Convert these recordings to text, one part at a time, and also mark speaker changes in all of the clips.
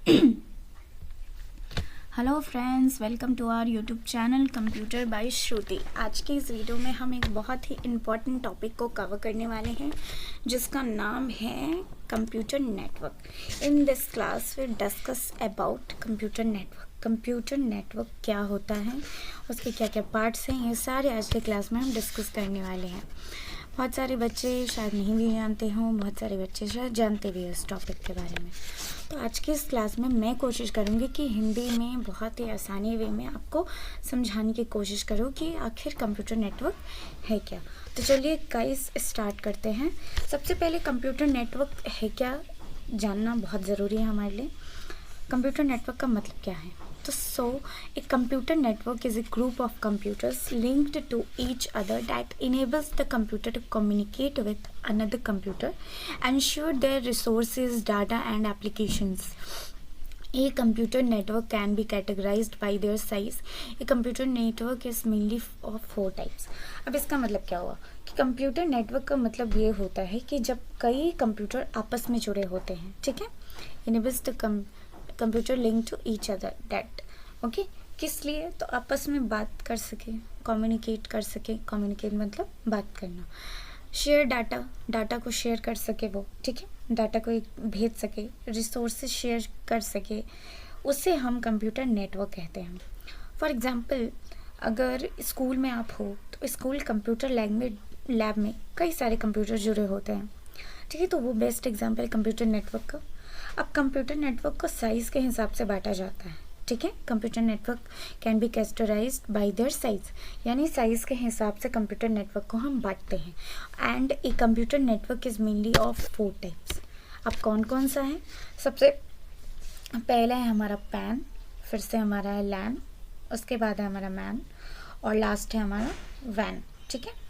Speaker 1: Hello friends, welcome to our YouTube channel computer by Shruti. आज की इस वीडियो में हम एक बहुत ही इम्पॉर्टेंट टॉपिक को कवर करने वाले हैं जिसका नाम है computer network. In this class we discuss about computer network. Computer network क्या होता है, उसके क्या क्या पार्ट्स हैं, ये सारे आज के क्लास में हम डिस्कस करने वाले हैं। बहुत सारे बच्चे शायद नहीं भी जानते हों, बहुत सारे बच्चे शायद जानते भी हैं इस टॉपिक के बारे में। तो आज की इस क्लास में मैं कोशिश करूँगी कि हिंदी में बहुत ही आसानी वे में आपको समझाने की कोशिश करूँ कि आखिर कंप्यूटर नेटवर्क है क्या। तो चलिए गाइस स्टार्ट करते हैं। सबसे पहले कंप्यूटर नेटवर्क है क्या जानना बहुत ज़रूरी है हमारे लिए। कंप्यूटर नेटवर्क का मतलब क्या है? So a computer network is a group of computers linked to each other that enables the computer to communicate with another computer and share their resources, data and applications. A computer network can be categorized by their size. A computer network is mainly of 4 types. अब इसका मतलब क्या हुआ कि computer network का मतलब ये होता है कि जब कई कंप्यूटर आपस में जुड़े होते हैं, ठीक है, enables the computer link to each other that okay. किस लिए? तो आपस में बात कर सके, कम्युनिकेट कर सके। कम्युनिकेट मतलब बात करना। शेयर डाटा को शेयर कर सके वो, ठीक है, डाटा को भेज सके, रिसोर्सेज शेयर कर सके, उसे हम कंप्यूटर नेटवर्क कहते हैं। फॉर एग्जांपल, अगर स्कूल में आप हो तो स्कूल कंप्यूटर लैब में कई सारे कंप्यूटर जुड़े होते हैं, ठीक है, तो वो बेस्ट एग्जांपल है कंप्यूटर नेटवर्क का। अब कंप्यूटर नेटवर्क को साइज़ के हिसाब से बांटा जाता है, ठीक है। Computer network can be categorised bye their size, यानी साइज़ के हिसाब से कंप्यूटर नेटवर्क को हम बांटते हैं। And a computer network is mainly of 4 types. अब कौन कौन सा है? सबसे पहला है हमारा पैन, फिर से हमारा है लैन, उसके बाद है हमारा मैन और लास्ट है हमारा वैन, ठीक है।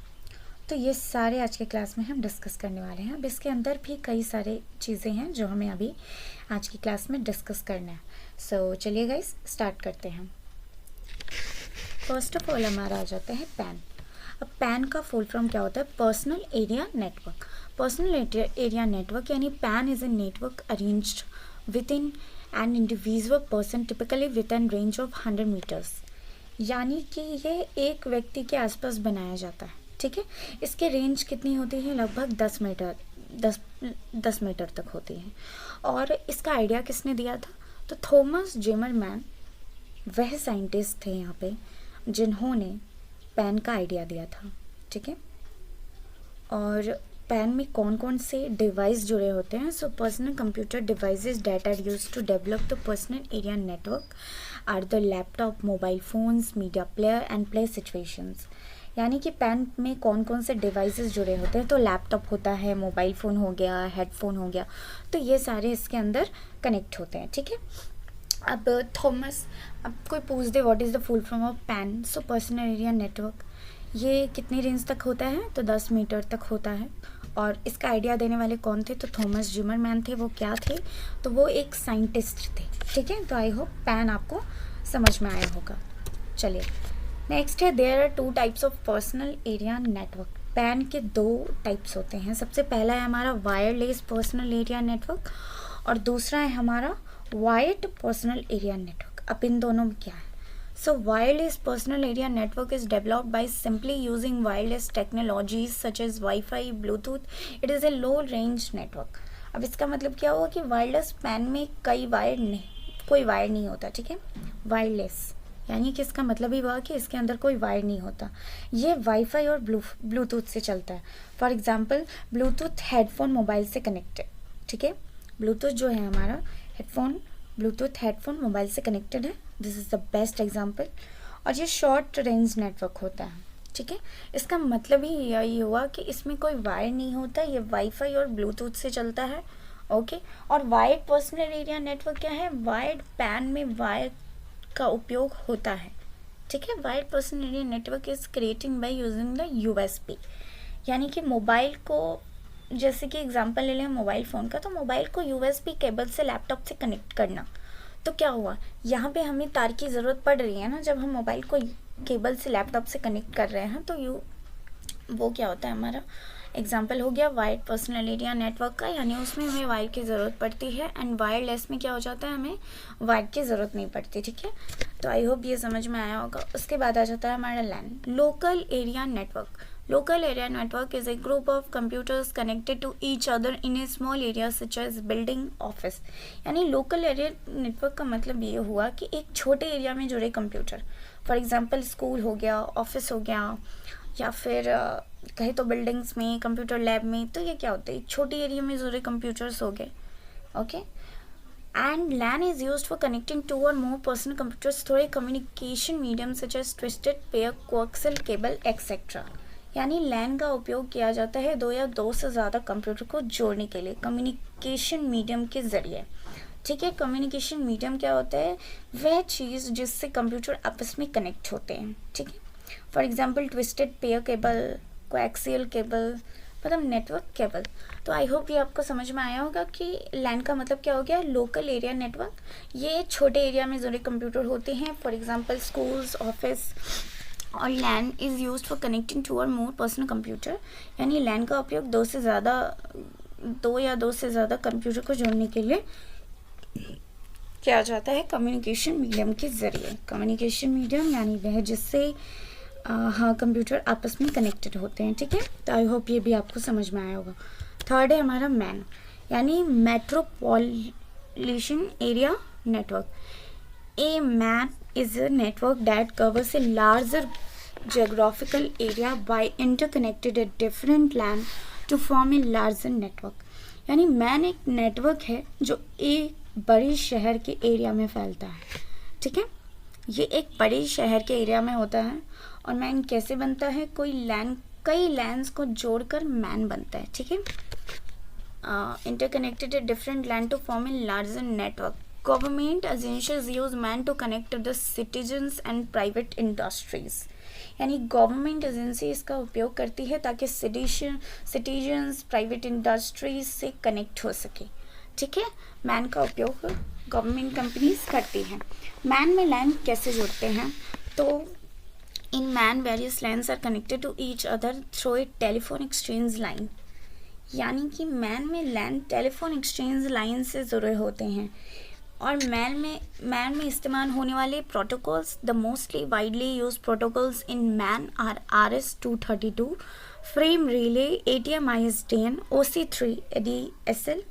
Speaker 1: तो ये सारे आज के क्लास में हम डिस्कस करने वाले हैं। अब इसके अंदर भी कई सारे चीज़ें हैं जो हमें अभी आज की क्लास में डिस्कस करना है। सो चलिए गाइस स्टार्ट करते हैं। फर्स्ट ऑफ ऑल हमारा आ जाता है पैन। अब पैन का फुल फॉर्म क्या होता है? Personal area network. Personal area network यानी PAN is a network arranged within an individual person typically with an range of 100 metres, यानी कि ये एक व्यक्ति के आसपास बनाया जाता है, ठीक है। इसके रेंज कितनी होती है? लगभग 10 मीटर तक होती है। और इसका आइडिया किसने दिया था? तो थॉमस जिमरमैन वह साइंटिस्ट थे यहाँ पे जिन्होंने पैन का आइडिया दिया था, ठीक है। और पैन में कौन कौन से डिवाइस जुड़े होते हैं? So personal computer devices that are used to develop the personal area network are the laptop, mobile phones, media player and play situations. यानी कि पैन में कौन कौन से डिवाइसेस जुड़े होते हैं? तो लैपटॉप होता है, मोबाइल फ़ोन हो गया, हेडफोन हो गया, तो ये सारे इसके अंदर कनेक्ट होते हैं, ठीक है। अब थॉमस, अब कोई पूछ दे what is the full form of PAN? So personal area network, ये कितनी रेंज तक होता है? तो 10 मीटर तक होता है। और इसका आइडिया देने वाले कौन थे? तो थॉमस जिमरमैन थे। वो क्या थे? तो वो एक साइंटिस्ट थे, ठीक है। तो आई होप पैन आपको समझ में आया होगा। चलिए नेक्स्ट है, there are 2 types of personal area network. PAN के 2 टाइप्स होते हैं। सबसे पहला है हमारा वायरलेस पर्सनल एरिया नेटवर्क और दूसरा है हमारा वायर्ड पर्सनल एरिया नेटवर्क। अब इन दोनों में क्या है? So wireless personal area network is developed by simply using wireless technologies such as wifi, Bluetooth. It is a low range network. अब इसका मतलब क्या हुआ कि वायरलेस पैन में कोई वायर नहीं होता, ठीक है। वायरलेस यानी कि इसका मतलब ही हुआ कि इसके अंदर कोई वायर नहीं होता। ये वाईफाई और ब्लूटूथ से चलता है। For example, Bluetooth headphone mobile से कनेक्टेड, ठीक है। ब्लूटूथ जो है हमारा ब्लूटूथ हेडफोन मोबाइल से कनेक्टेड है। This is the best example. और ये शॉर्ट रेंज नेटवर्क होता है, ठीक है। इसका मतलब ही यही हुआ कि इसमें कोई वायर नहीं होता, ये वाईफाई और ब्लूटूथ से चलता है, ओके। और वायर्ड पर्सनल एरिया नेटवर्क क्या है? वायर्ड पैन में वायर का उपयोग होता है, ठीक है। Wired personal area network is creating bye using the USB, यानी कि मोबाइल को, जैसे कि एग्जांपल ले लें मोबाइल फ़ोन का, तो मोबाइल को यूएसबी केबल से लैपटॉप से कनेक्ट करना। तो क्या हुआ, यहाँ पे हमें तार की ज़रूरत पड़ रही है ना, जब हम मोबाइल को केबल से लैपटॉप से कनेक्ट कर रहे हैं तो वो क्या होता है हमारा एग्जाम्पल हो गया वायर्ड पर्सनल एरिया नेटवर्क का, यानी उसमें हमें वायर की ज़रूरत पड़ती है, एंड वायरलेस में क्या हो जाता है, हमें वायर की ज़रूरत नहीं पड़ती। ठीक है, तो आई होप ये समझ में आया होगा। उसके बाद आ जाता है हमारा LAN, local area network. Local area network is a group of computers connected to each other in a small area such as building, office। यानी लोकल एरिया नेटवर्क का मतलब ये हुआ कि एक छोटे एरिया में जुड़े कंप्यूटर, फॉर एग्जांपल स्कूल हो गया, ऑफिस हो गया, या फिर कहे तो बिल्डिंग्स में, कंप्यूटर लैब में, तो ये क्या होता है, एक छोटी एरिया में जुड़े कंप्यूटर्स हो गए। Okay, and LAN is used for connecting two or more personal computers through a communication medium such as twisted pair, coaxial cable, etc। यानी लैन का उपयोग किया जाता है दो या दो से ज़्यादा कंप्यूटर को जोड़ने के लिए कम्युनिकेशन मीडियम के ज़रिए। ठीक है, कम्युनिकेशन मीडियम क्या होता है, वह चीज़ जिससे कंप्यूटर आपस में कनेक्ट होते हैं। ठीक है, for example twisted pair cable, coaxial cable, मतलब नेटवर्क केबल। तो आई होप ये आपको समझ में आया होगा कि लैन का मतलब क्या हो गया, लोकल एरिया नेटवर्क। ये छोटे एरिया में जुड़े कंप्यूटर होते हैं, फॉर एग्जांपल स्कूल्स, ऑफिस। और LAN is used for connecting two or more personal computer, यानी लैन का उपयोग दो या दो से ज़्यादा कंप्यूटर को जोड़ने के लिए किया जाता है कम्युनिकेशन मीडियम के ज़रिए। कम्युनिकेशन मीडियम यानी वह जिससे हाँ कंप्यूटर आपस में कनेक्टेड होते हैं। ठीक है, तो आई होप ये भी आपको समझ में आया होगा। थर्ड है हमारा मैन, यानी metropolitan area network. A map is a network that covers a larger geographical area by interconnected at different LAN to form a larger network। यानी मैन एक नेटवर्क है जो एक बड़े शहर के एरिया में फैलता है। ठीक है, ये एक बड़े शहर के एरिया में होता है। और मैन कैसे बनता है, कई लैंस को जोड़कर मैन बनता है। ठीक है, interconnected at different LAN to form a larger network. Government agencies use MAN to connect the citizens and private industries। यानी गवर्नमेंट एजेंसी इसका उपयोग करती है ताकि सिटीजन्स, प्राइवेट इंडस्ट्रीज से कनेक्ट हो सके। ठीक है, मैन का उपयोग गवर्नमेंट कंपनीज करती हैं। मैन में लैन कैसे जुड़ते हैं, तो in MAN various lines are connected to each other through a telephone exchange line. यानी कि मैन में लैन टेलीफोन एक्सचेंज लाइन से जुड़े होते हैं। और मैन में इस्तेमाल होने वाले protocols, the mostly widely use protocols in MAN are RS-232, frame relay, ATM ISDN, OC3, ADSL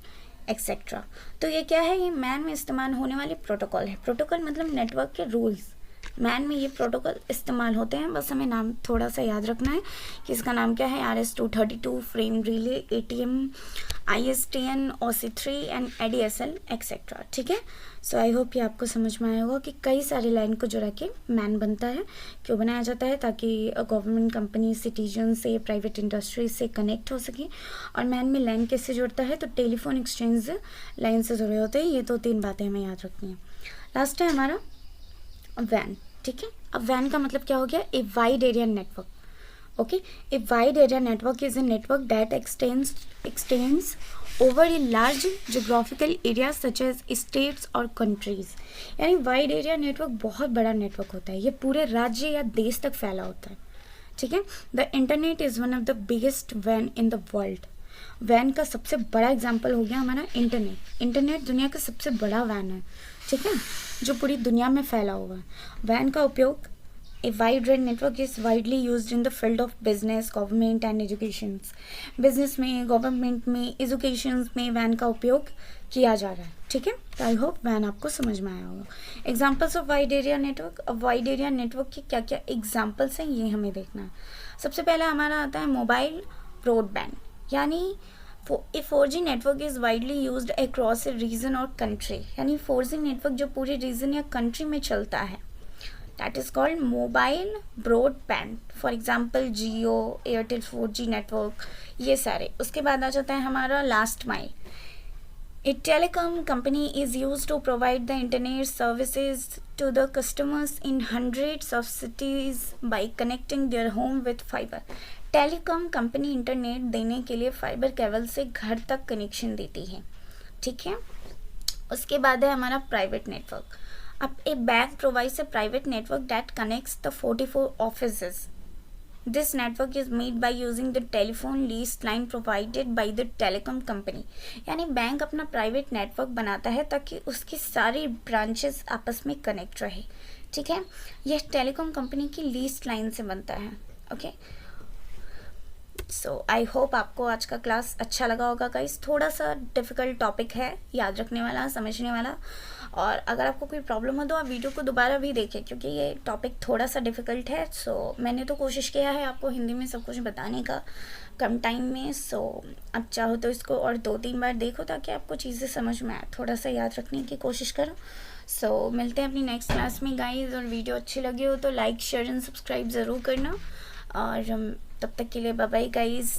Speaker 1: etcetera. तो ये क्या है, ये मैन में इस्तेमाल होने वाले प्रोटोकॉल है। प्रोटोकॉल मतलब नेटवर्क के रूल्स। मैन में ये प्रोटोकॉल इस्तेमाल होते हैं, बस हमें नाम थोड़ा सा याद रखना है कि इसका नाम क्या है, RS-232, frame relay, ATM ISDN, OC3 and ADSL etcetera. ठीक है, सो आई होप ये आपको समझ में आया होगा कि कई सारे लाइन को जुड़ा के मैन बनता है। क्यों बनाया जाता है, ताकि गवर्नमेंट कंपनी सिटीजन से, प्राइवेट इंडस्ट्री से कनेक्ट हो सके। और मैन में लाइन कैसे जुड़ता है, तो टेलीफोन एक्सचेंज लाइन से जुड़े होते हैं। ये तो 3 बातें हमें याद रखनी है। लास्ट है हमारा वैन। ठीक है, अब वैन का मतलब क्या हो गया, a wide area network. Okay, a wide area network is a network that extends over a large geographical area such as states और countries। यानी वाइड एरिया नेटवर्क बहुत बड़ा नेटवर्क होता है, ये पूरे राज्य या देश तक फैला होता है। ठीक है, the internet is one of the biggest वैन इन द वर्ल्ड। वैन का सबसे बड़ा एग्जाम्पल हो गया हमारा इंटरनेट। इंटरनेट दुनिया का सबसे बड़ा वैन है। ठीक है, जो पूरी दुनिया में फैला हुआ है। वैन का उपयोग, a wide range network is widely used in the field of business, government and education. Business में, गवर्नमेंट में, एजुकेशन में वैन का उपयोग किया जा रहा है। ठीक है, तो आई होप वैन आपको समझ में आया होगा। Examples of wide area network. अब वाइड एरिया नेटवर्क के क्या क्या एग्जाम्पल्स हैं ये हमें देखना है। सबसे पहला हमारा आता है मोबाइल ब्रॉडबैंड, यानी a 4G network is widely used across a region और कंट्री। यानी 4G नेटवर्क जो पूरे रीजन या कंट्री में चलता है, that is called mobile broadband. For example Jio, Airtel 4G network, ये सारे। उसके बाद आ जाता है हमारा last mile. A telecom company is used to provide the internet services to the customers in hundreds of cities by connecting their home with fiber। Telecom company internet देने के लिए फाइबर केबल से घर तक कनेक्शन देती है। ठीक है, उसके बाद है हमारा प्राइवेट नेटवर्क। अब a bank provides a private network that connects the 44 offices this network is made by using the telephone lease line provided by the telecom company. यानी बैंक अपना प्राइवेट नेटवर्क बनाता है ताकि उसकी सारी ब्रांचेस आपस में कनेक्ट रहे, ठीक है। यह टेलीकॉम कंपनी की लीज लाइन से बनता है, ओके। सो आई होप आपको आज का क्लास अच्छा लगा होगा गाइस। थोड़ा सा डिफ़िकल्ट टॉपिक है, याद रखने वाला, समझने वाला। और अगर आपको कोई प्रॉब्लम हो तो आप वीडियो को दोबारा भी देखें, क्योंकि ये टॉपिक थोड़ा सा डिफ़िकल्ट है। सो मैंने तो कोशिश किया है आपको हिंदी में सब कुछ बताने का कम टाइम में। सो अब चाहो तो इसको और 2-3 बार देखो ताकि आपको चीज़ें समझ में आए, थोड़ा सा याद रखने की कोशिश करो। सो मिलते हैं अपनी नेक्स्ट क्लास में गाइस। और वीडियो अच्छी लगी हो तो लाइक, शेयर एंड सब्सक्राइब ज़रूर करना। और तब तक के लिए बाय बाय गाइस।